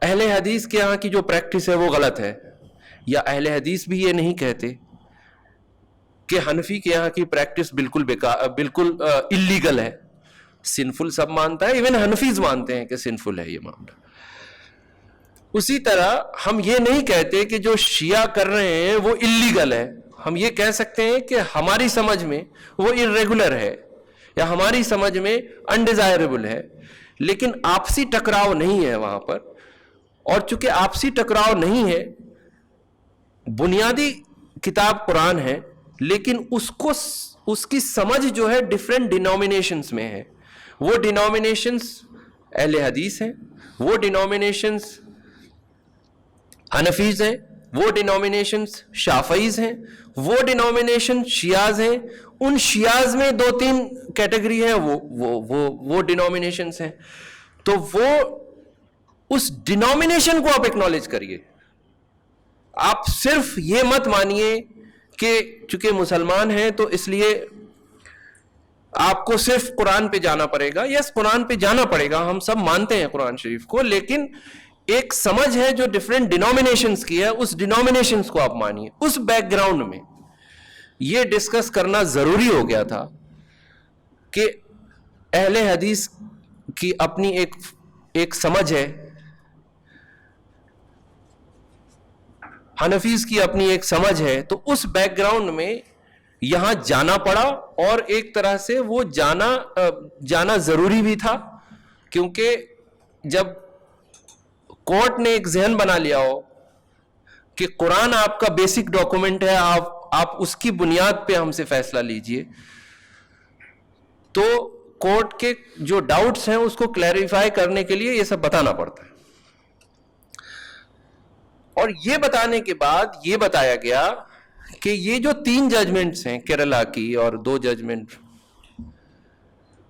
اہل حدیث کے یہاں کی جو پریکٹس ہے وہ غلط ہے, یا اہل حدیث بھی یہ نہیں کہتے کہ حنفی کے یہاں کی پریکٹس بالکل اللیگل ہے. سنفل سب مانتا ہے, ایون حنفیز مانتے ہیں کہ سنفل ہے یہ معاملہ. اسی طرح ہم یہ نہیں کہتے کہ جو شیعہ کر رہے ہیں وہ اللیگل ہے. ہم یہ کہہ سکتے ہیں کہ ہماری سمجھ میں وہ irregular ہے یا ہماری سمجھ میں انڈیزائربل ہے, لیکن آپسی ٹکراؤ نہیں ہے وہاں پر. اور چونکہ آپسی ٹکراؤ نہیں ہے, بنیادی کتاب قرآن ہے, لیکن اس کو اس کی سمجھ جو ہے ڈفرینٹ ڈینومینیشنز میں ہے. وہ ڈینومینیشنز اہل حدیث ہیں, وہ ڈینومینیشنز حنفیز ہیں, وہ ڈینومینیشنز شافعیز ہیں, وہ ڈینومینیشن شیعاز ہیں. ان شیعاز میں 2-3 کیٹیگری ہیں, وہ ڈینومینیشنز ہیں. تو وہ اس ڈینومینیشن کو آپ ایکنالج کریے. آپ صرف یہ مت مانیے کہ چونکہ مسلمان ہیں تو اس لیے آپ کو صرف قرآن پہ جانا پڑے گا. یس, قرآن پہ جانا پڑے گا, ہم سب مانتے ہیں قرآن شریف کو, لیکن ایک سمجھ ہے جو ڈفرینٹ ڈینومینیشنز کی ہے, اس ڈینومینیشنز کو آپ مانیے. اس بیک گراؤنڈ میں یہ ڈسکس کرنا ضروری ہو گیا تھا کہ اہل حدیث کی اپنی ایک سمجھ ہے, حنفیز کی اپنی ایک سمجھ ہے. تو اس بیک گراؤنڈ میں یہاں جانا پڑا, اور ایک طرح سے وہ جانا ضروری بھی تھا, کیونکہ جب کورٹ نے ایک ذہن بنا لیا ہو کہ قرآن آپ کا بیسک ڈاکومنٹ ہے, آپ اس کی بنیاد پہ ہم سے فیصلہ لیجئے, تو کورٹ کے جو ڈاؤٹس ہیں اس کو کلیریفائی کرنے کے لیے یہ سب بتانا پڑتا ہے. اور یہ بتانے کے بعد یہ بتایا گیا کہ یہ جو 3 ججمنٹس ہیں کیرلا کی اور 2 ججمنٹ,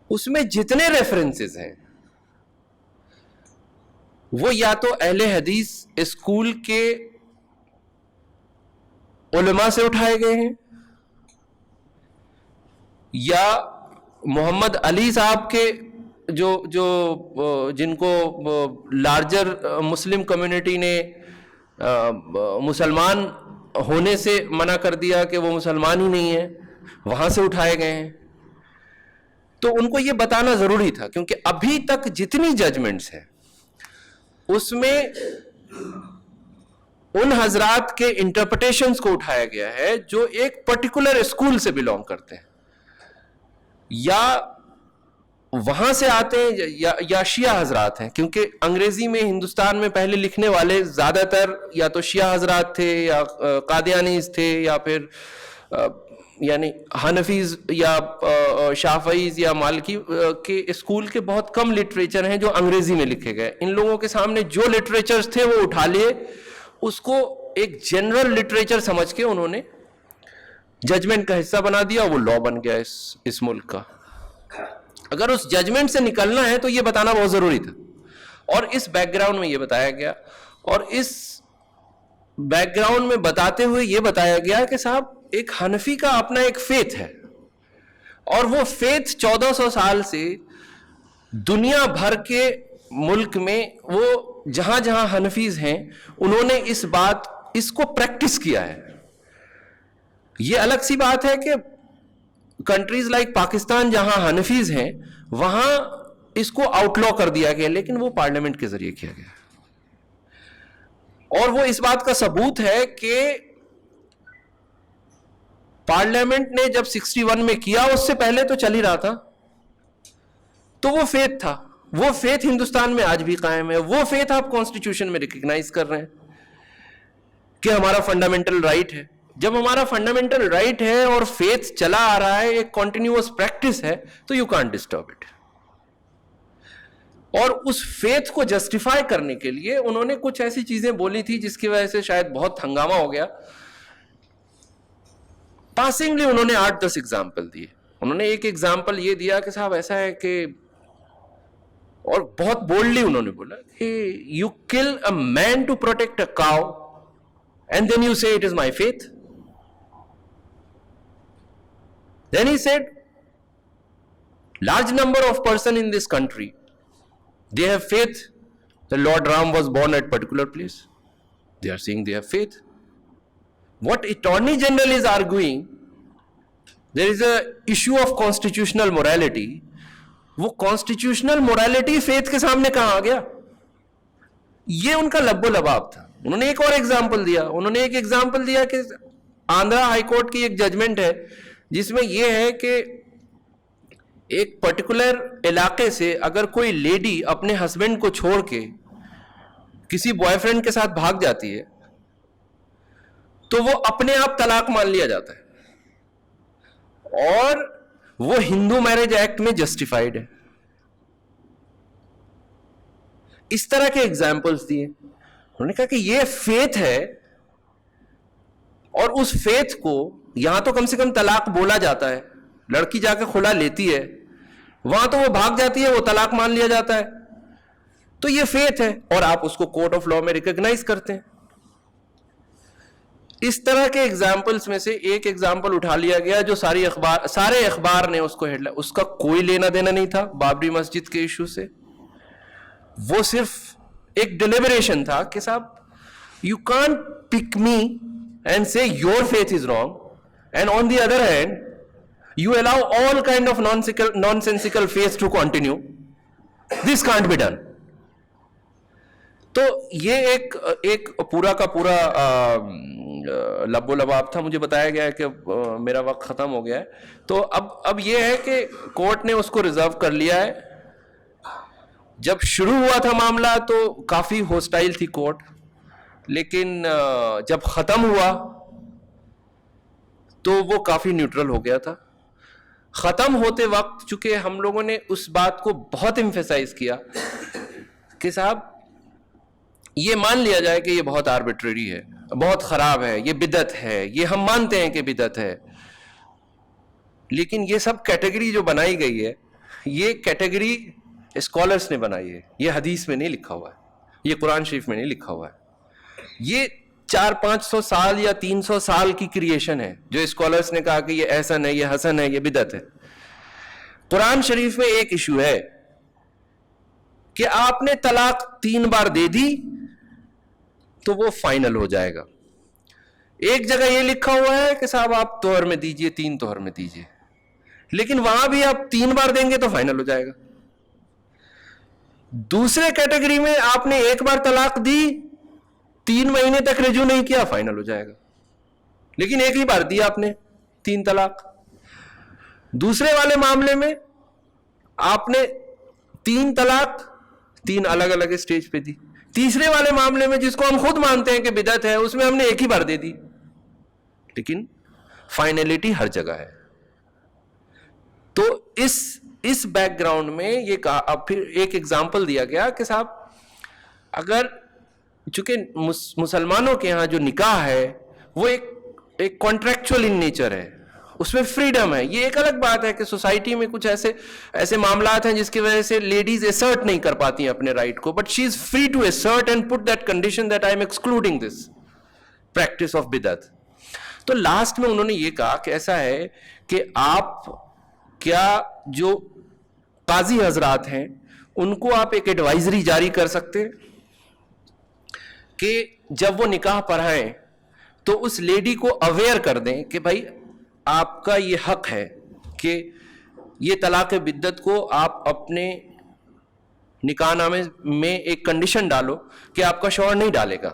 اس میں جتنے ریفرنسز ہیں وہ یا تو اہل حدیث اسکول کے علماء سے اٹھائے گئے ہیں, یا محمد علی صاحب کے جو جن کو لارجر مسلم کمیونٹی نے مسلمان ہونے سے منع کر دیا کہ وہ مسلمان ہی نہیں ہے, وہاں سے اٹھائے گئے ہیں. تو ان کو یہ بتانا ضروری تھا, کیونکہ ابھی تک جتنی ججمنٹس ہیں اس میں ان حضرات کے انٹرپریٹیشنز کو اٹھایا گیا ہے جو ایک پرٹیکولر اسکول سے بلونگ کرتے ہیں, یا وہاں سے آتے ہیں, یا شیعہ حضرات ہیں. کیونکہ انگریزی میں ہندوستان میں پہلے لکھنے والے زیادہ تر یا تو شیعہ حضرات تھے, یا قادیانیز تھے, یا پھر یعنی حنفیز یا شافعیز یا مالکی کے اسکول کے بہت کم لٹریچر ہیں جو انگریزی میں لکھے گئے. ان لوگوں کے سامنے جو لٹریچرز تھے وہ اٹھا لیے, اس کو ایک جنرل لٹریچر سمجھ کے انہوں نے ججمنٹ کا حصہ بنا دیا, وہ لا بن گیا اس ملک کا. اگر اس ججمنٹ سے نکلنا ہے تو یہ بتانا بہت ضروری تھا, اور اس بیک گراؤنڈ میں یہ بتایا گیا. اور اس بیک گراؤنڈ میں بتاتے ہوئے یہ بتایا گیا کہ صاحب ایک حنفی کا اپنا ایک فیتھ ہے, اور وہ فیتھ 1400 سال سے دنیا بھر کے ملک میں, وہ جہاں جہاں حنفیز ہیں انہوں نے اس کو پریکٹس کیا ہے. یہ الگ سی بات ہے کہ کنٹریز لائک پاکستان جہاں حنفیز ہیں وہاں اس کو آؤٹ لا کر دیا گیا, لیکن وہ پارلیمنٹ کے ذریعے کیا گیا. اور وہ اس بات کا ثبوت ہے کہ پارلیمنٹ نے جب 61 میں کیا, اس سے پہلے تو چل ہی رہا تھا, تو وہ فیتھ تھا. وہ فیتھ ہندوستان میں آج بھی قائم ہے. وہ فیتھ آپ کانسٹیٹیوشن میں ریکگنائز کر رہے ہیں کہ ہمارا فنڈامنٹل رائٹ ہے. جب ہمارا فنڈامنٹل رائٹ ہے اور فیتھ چلا آ رہا ہے, ایک کنٹینیوس پریکٹس ہے, تو یو کانٹ ڈسٹرب اٹ. اور اس فیتھ کو جسٹیفائی کرنے کے لیے انہوں نے کچھ ایسی چیزیں بولی تھی جس کی وجہ سے شاید بہت ہنگامہ ہو گیا. پاسنگلی انہوں نے 8-10 ایگزامپل دیے. انہوں نے ایک ایگزامپل یہ دیا کہ صاحب ایسا ہے کہ, اور بہت بولڈلی انہوں نے بولا کہ you kill a man to protect a cow and then you say it is my faith. Then he said, large number of person in this country, they have faith that Lord Ram was born at particular place. They are saying they have faith. What Attorney General is arguing, there is a issue of constitutional morality. وہ constitutional morality faith کے سامنے کہاں آ گیا؟ یہ ان کا لب و لباب تھا. انہوں نے ایک اور ایگزامپل دیا. انہوں نے ایک ایگزامپل دیا کہ آندھرا ہائی کورٹ کی ایک ججمنٹ ہے جس میں یہ ہے کہ ایک پرٹیکولر علاقے سے اگر کوئی لیڈی اپنے ہسبینڈ کو چھوڑ کے کسی بوائے فرینڈ کے ساتھ بھاگ جاتی ہے تو وہ اپنے آپ طلاق مان لیا جاتا ہے. اور وہ ہندو میرج ایکٹ میں جسٹیفائڈ ہے. اس طرح کے ایگزامپلس دیے. انہوں نے کہا کہ یہ فیتھ ہے, اور اس فیتھ کو یہاں تو کم سے کم طلاق بولا جاتا ہے, لڑکی جا کے خلا لیتی ہے, وہاں تو وہ بھاگ جاتی ہے, وہ طلاق مان لیا جاتا ہے. تو یہ فیتھ ہے, اور آپ اس کو کورٹ آف لا میں ریکگنائز کرتے ہیں. اس طرح کے ایگزامپلس میں سے ایک ایگزامپل اٹھا لیا گیا جو سارے اخبار نے اس کو ہیڈ لائن, اس کا کوئی لینا دینا نہیں تھا بابری مسجد کے ایشو سے. وہ صرف ایک ڈیلیبریشن تھا کہ صاحب you can't pick me and say your faith is wrong, and on the other hand you allow all kind of nonsensical faith to continue. This can't be done. تو یہ ایک پورا کا پورا لب و لباب تھا. مجھے بتایا گیا ہے کہ میرا وقت ختم ہو گیا ہے, تو اب یہ ہے کہ کورٹ نے اس کو ریزرو کر لیا ہے. جب شروع ہوا تھا معاملہ تو کافی ہوسٹائل تھی کورٹ, لیکن جب ختم ہوا تو وہ کافی نیوٹرل ہو گیا تھا. ختم ہوتے وقت چونکہ ہم لوگوں نے اس بات کو بہت ایمفیسائز کیا کہ صاحب یہ مان لیا جائے کہ یہ بہت آربیٹری ہے, بہت خراب ہے, یہ بدعت ہے, یہ ہم مانتے ہیں کہ بدعت ہے, لیکن یہ سب کیٹیگری جو بنائی گئی ہے یہ کیٹیگری اسکالرس نے بنائی ہے, یہ حدیث میں نہیں لکھا ہوا ہے, یہ قرآن شریف میں نہیں لکھا ہوا ہے. یہ 400-500 سال یا 300 سال کی کریشن ہے جو اسکالرس نے کہا کہ یہ احسن ہے, یہ حسن ہے, یہ بدعت ہے. قرآن شریف میں ایک ایشو ہے کہ آپ نے طلاق 3 بار دے دی تو وہ فائنل ہو جائے گا. ایک جگہ یہ لکھا ہوا ہے کہ صاحب آپ توہر میں دیجئے, 3 توہر میں دیجئے, لیکن وہاں بھی آپ 3 بار دیں گے تو فائنل ہو جائے گا. دوسرے کیٹیگری میں آپ نے 1 بار طلاق دی, 3 مہینے تک رجوع نہیں کیا, فائنل ہو جائے گا, لیکن 1 ہی بار دی آپ نے 3 طلاق. دوسرے والے معاملے میں آپ نے 3 طلاق 3 الگ الگ اسٹیج پہ دی. تیسرے والے معاملے میں جس کو ہم خود مانتے ہیں کہ بدعت ہے, اس میں ہم نے 1 ہی بار دے دی, لیکن فائنلٹی ہر جگہ ہے. تو اس بیک گراؤنڈ میں یہ کہا, اب پھر ایک ایگزامپل دیا گیا کہ صاحب اگر چونکہ مسلمانوں کے ہاں جو نکاح ہے وہ ایک کانٹریکچوئل ان نیچر ہے, اس میں فریڈم ہے. یہ ایک الگ بات ہے کہ سوسائٹی میں کچھ ایسے معاملات ہیں جس کی وجہ سے لیڈیز اسرٹ نہیں کر پاتی ہیں اپنے رائٹ کو, but she is free to assert and put that condition that I am excluding this practice of بدعت. تو لاسٹ میں انہوں نے یہ کہا کہ ایسا ہے کہ آپ کیا جو قاضی حضرات ہیں ان کو آپ ایک ایڈوائزری جاری کر سکتے ہیں کہ جب وہ نکاح پڑھائیں تو اس لیڈی کو اویئر کر دیں کہ بھائی آپ کا یہ حق ہے کہ یہ طلاق بدعت کو آپ اپنے نکاح نامے میں ایک کنڈیشن ڈالو کہ آپ کا شوہر نہیں ڈالے گا.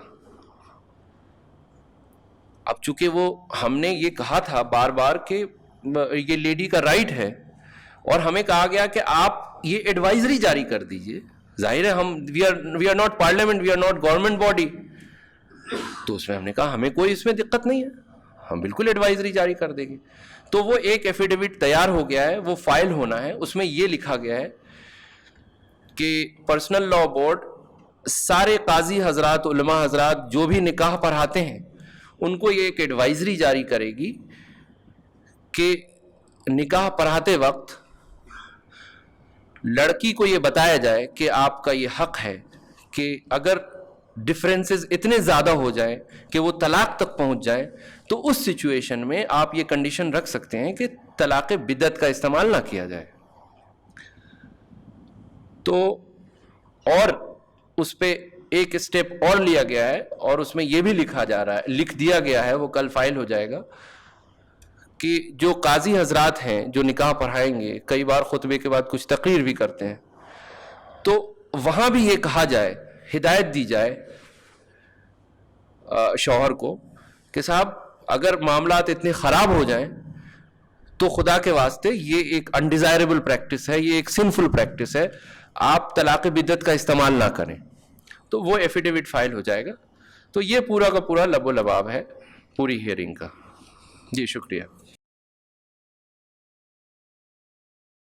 اب چونکہ وہ ہم نے یہ کہا تھا بار بار کہ یہ لیڈی کا رائٹ ہے, اور ہمیں کہا گیا کہ آپ یہ ایڈوائزری جاری کر دیجئے. ظاہر ہے ہم we are not parliament, we are not government body, تو اس میں ہم نے کہا ہمیں کوئی اس میں دقت نہیں ہے, ہم بالکل ایڈوائزری جاری کر دیں گے. تو وہ ایک ایفیڈیوٹ تیار ہو گیا ہے, وہ فائل ہونا ہے. اس میں یہ لکھا گیا ہے کہ پرسنل لا بورڈ سارے قاضی حضرات, علماء حضرات جو بھی نکاح پڑھاتے ہیں ان کو یہ ایک ایڈوائزری جاری کرے گی کہ نکاح پڑھاتے وقت لڑکی کو یہ بتایا جائے کہ آپ کا یہ حق ہے کہ اگر ڈفرینسز اتنے زیادہ ہو جائیں کہ وہ طلاق تک پہنچ جائے تو اس سچویشن میں آپ یہ کنڈیشن رکھ سکتے ہیں کہ طلاق بدعت کا استعمال نہ کیا جائے. تو اور اس پہ ایک اسٹیپ اور لیا گیا ہے, اور اس میں یہ بھی لکھ دیا گیا ہے, وہ کل فائل ہو جائے گا, کہ جو قاضی حضرات ہیں جو نکاح پڑھائیں گے, کئی بار خطبے کے بعد کچھ تقریر بھی کرتے ہیں, تو وہاں بھی یہ کہا جائے, ہدایت دی جائے شوہر کو کہ صاحب اگر معاملات اتنے خراب ہو جائیں تو خدا کے واسطے یہ ایک انڈیزائربل پریکٹس ہے, یہ ایک سنفل پریکٹس ہے, آپ طلاق بدعت کا استعمال نہ کریں. تو وہ ایفیڈیوٹ فائل ہو جائے گا. تو یہ پورا کا پورا لب و لباب ہے پوری ہیئرنگ کا. جی شکریہ.